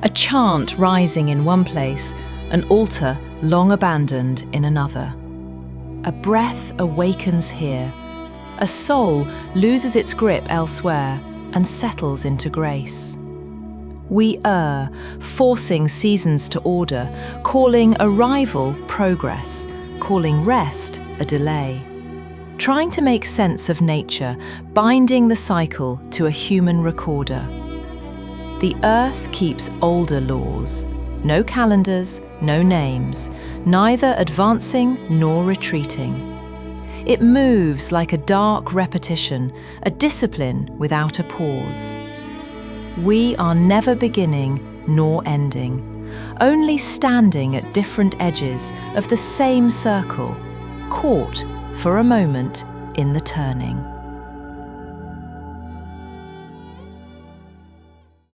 A chant rising in one place, an altar long abandoned in another. A breath awakens here. A soul loses its grip elsewhere and settles into grace. We err, forcing seasons to order, calling arrival progress, calling rest a delay. Trying to make sense of nature, binding the cycle to a human recorder. The earth keeps older laws, no calendars, no names, neither advancing nor retreating. It moves like a dark repetition, a discipline without a pause. We are never beginning nor ending, only standing at different edges of the same circle, caught for a moment in the turning.